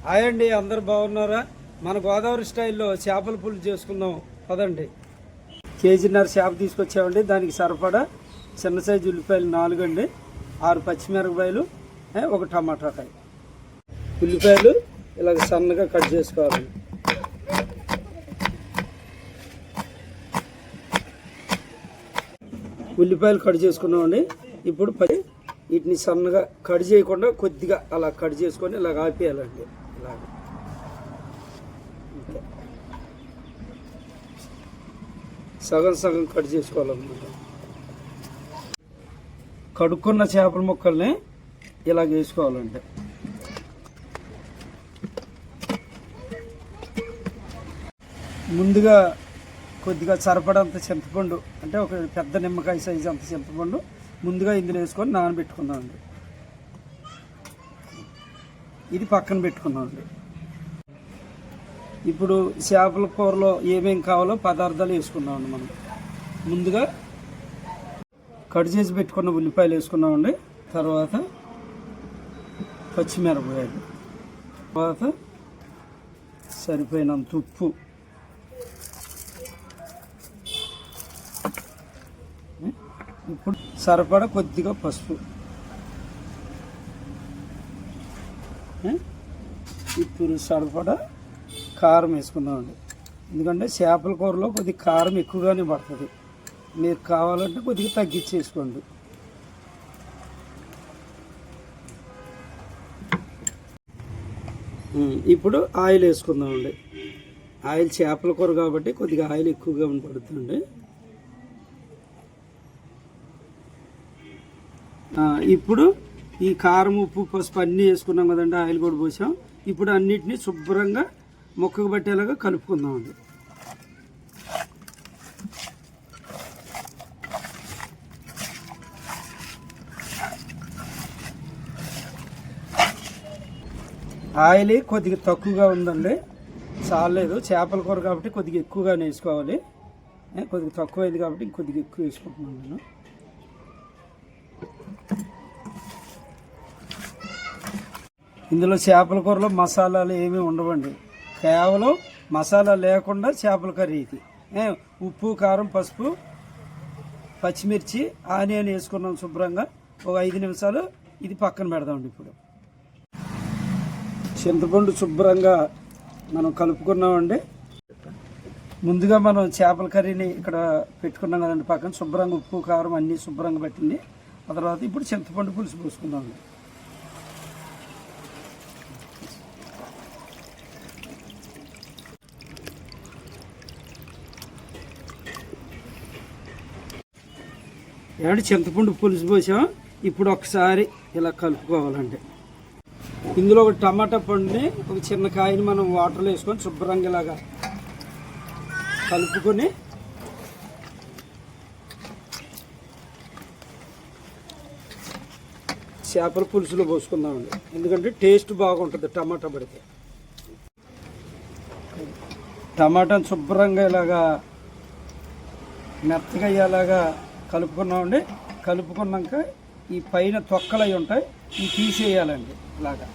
Hi అండి, అందరు బాగున్నారా? మన గోదావరి స్టైల్లో చేపల పులుసు చేసుకుందాం పదండి. కేజీన్నర చేప తీసుకొచ్చామండి. దానికి సరిపడా చిన్న సైజు ఉల్లిపాయలు 4 అండి, 6 పచ్చిమిరపకాయలు, 1 టమాటాకాయ. ఉల్లిపాయలు ఇలాగ సన్నగా కట్ చేసుకోవాలండి. ఉల్లిపాయలు కట్ చేసుకున్నామండి. ఇప్పుడు వీటిని సన్నగా కట్ చేయకుండా కొద్దిగా అలా కట్ చేసుకొని ఇలాగ ఆపేయాలండి. ఇలాగ సగం సగం కట్ చేసుకోవాలన్నమాట. కడుక్కున్న చేపల ముక్కల్ని ఇలాగ వేసుకోవాలండి. ముందుగా కొద్దిగా సరిపడంత చింతపండు, అంటే ఒక పెద్ద నిమ్మకాయ సైజు అంత చింతపండు ముందుగా ఇందులో వేసుకొని నానబెట్టుకుందామండి. ఇది పక్కన పెట్టుకుందామండి. ఇప్పుడు చేపల కూరలో ఏమేమి కావాలో పదార్థాలు వేసుకుందామండి. మనం ముందుగా కట్ చేసి పెట్టుకున్న ఉల్లిపాయలు వేసుకున్నామండి. తర్వాత పచ్చిమిరపకాయలు, తర్వాత సరిపోయినంత ఉప్పు, ఇప్పుడు సరిపడా కొద్దిగా పసుపు, ఇప్పుడు సరిపడా కారం వేసుకుందామండి. ఎందుకంటే చేపల కూరలో కొద్దిగా కారం ఎక్కువగానే పడుతుంది. మీరు కావాలంటే కొద్దిగా తగ్గించేసుకోండి. ఇప్పుడు ఆయిల్ వేసుకుందామండి. ఆయిల్ చేపల కూర కాబట్టి కొద్దిగా ఆయిల్ ఎక్కువగా పడుతుంది. ఇప్పుడు ఈ కారం, ఉప్పు, పసుపు అన్నీ వేసుకున్నాం కదండి. ఆయిల్ కూడా పోసాం. ఇప్పుడు అన్నిటినీ శుభ్రంగా ముక్కకు పట్టేలాగా కలుపుకుందామండి. ఆయిల్ కొద్దిగా తక్కువగా ఉందండి, చాలేదు. చేపల కూర కాబట్టి కొద్దిగా ఎక్కువగానే వేసుకోవాలి. కొద్దిగా తక్కువ అయింది కాబట్టి ఇంకొద్దిగా ఎక్కువ వేసుకుంటున్నాను నేను. ఇందులో చేపల కూరలో మసాలాలు ఏమీ ఉండవండి. కేవలం మసాలా లేకుండా చేపల కర్రీ ఇది. ఉప్పు, కారం, పసుపు, పచ్చిమిర్చి, ఆనియన్ వేసుకున్నాం శుభ్రంగా. ఒక 5 నిమిషాలు ఇది పక్కన పెడదామండి. ఇప్పుడు చింతపండు శుభ్రంగా మనం కలుపుకున్నామండి. ముందుగా మనం చేపల కర్రీని ఇక్కడ పెట్టుకున్నాం కదండి పక్కన. శుభ్రంగా ఉప్పు, కారం అన్నీ శుభ్రంగా పెట్టింది. ఆ తర్వాత ఇప్పుడు చింతపండు పులుసు పోసుకుందామండి. ఏమంటే చింతపండు పులుసు పోసాం. ఇప్పుడు ఒకసారి ఇలా కలుపుకోవాలండి. ఇందులో ఒక టమాటా పండుని, ఒక చిన్న కాయని మనం వాటర్లో వేసుకొని శుభ్రంగా ఇలాగా కలుపుకొని చేపల పులుసులో పోసుకుందామండి. ఎందుకంటే టేస్ట్ బాగుంటుంది టమాటా పడితే. టమాటాను శుభ్రంగా ఇలాగా మెత్తగా అయ్యేలాగా కలుపుకున్నామండి. కలుపుకున్నాక ఈ పైన తొక్కలు అవి ఉంటాయి, ఇవి తీసేయాలండి ఇలాగా.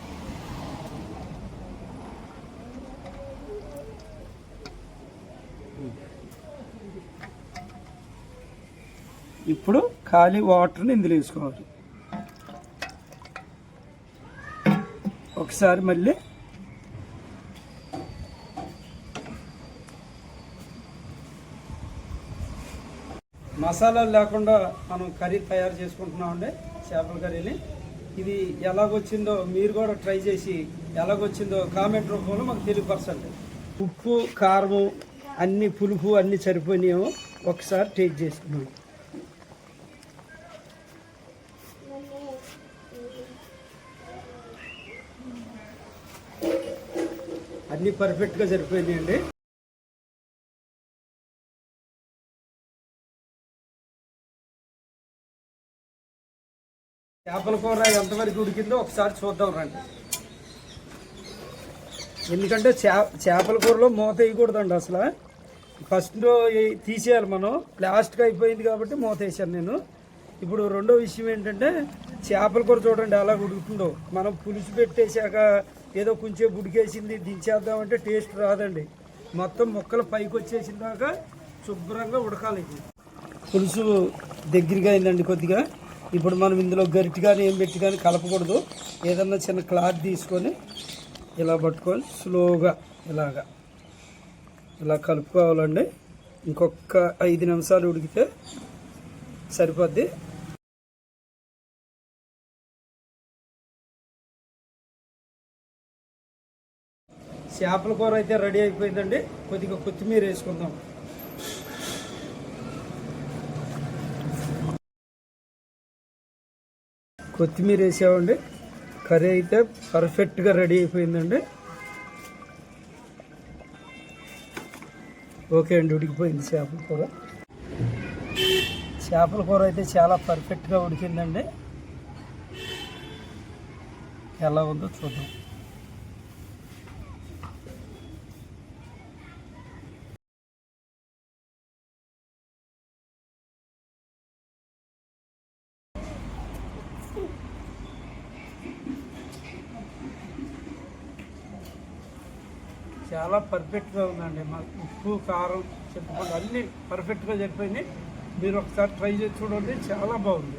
ఇప్పుడు ఖాళీ వాటర్ని ఇందులో వేసుకోవాలి. ఒకసారి మళ్ళీ మసాలాలు లేకుండా మనం కర్రీ తయారు చేసుకుంటున్నామండి, చేపల కర్రీని. ఇది ఎలాగొచ్చిందో మీరు కూడా ట్రై చేసి ఎలాగొచ్చిందో కామెంట్ రూపంలో మాకు తెలియపరచండి. ఉప్పు, కారము అన్ని, పులుపు అన్నీ సరిపోయినాయేమో ఒకసారి టేస్ట్ చేసుకున్నాం. అన్నీ పర్ఫెక్ట్గా సరిపోయినాయండి. చేపల కూర ఎంతవరకు ఉడికిందో ఒకసారి చూద్దాం రండి. ఎందుకంటే చేపల కూరలో మూత వేయకూడదండి అసలు. ఫస్ట్లో తీసేయాలి మనం. లాస్ట్గా అయిపోయింది కాబట్టి మూత వేసాను నేను. ఇప్పుడు రెండో విషయం ఏంటంటే చేపల కూర చూడండి ఎలా ఉడుకుతుందో. మనం పులుసు పెట్టేశాక ఏదో కొంచెం ఉడికేసింది దించేద్దామంటే టేస్ట్ రాదండి. మొత్తం ముక్కలు పైకి వచ్చేసిన దాకా శుభ్రంగా ఉడకాలి. ఇది పులుసు దగ్గరగా అయిందండి కొద్దిగా. ఇప్పుడు మనం ఇందులో గరిటె కానీ ఏం పెట్టి కానీ కలపకూడదు. ఏదన్నా చిన్న క్లాత్ తీసుకొని ఇలా పట్టుకొని స్లోగా ఇలా కలుపుకోవాలండి. ఇంకొక 5 నిమిషాలు ఉడికితే సరిపోద్ది. చేపల కూర అయితే రెడీ అయిపోయిందండి. కొద్దిగా కొత్తిమీర వేసుకుందాం. కొత్తిమీర వేసామండి. కర్రీ అయితే పర్ఫెక్ట్గా రెడీ అయిపోయిందండి. ఓకే అండి, ఉడికిపోయింది చేపల కూర. చేపల కూర అయితే చాలా పర్ఫెక్ట్గా ఉడికిందండి. ఎలా ఉందో చూద్దాం. చాలా పర్ఫెక్ట్గా ఉందండి. మాకు ఉప్పు, కారం, చింతపండు అన్నీ పర్ఫెక్ట్గా సరిపోయినాయి. మీరు ఒకసారి ట్రై చేసి చూడండి, చాలా బాగుంది.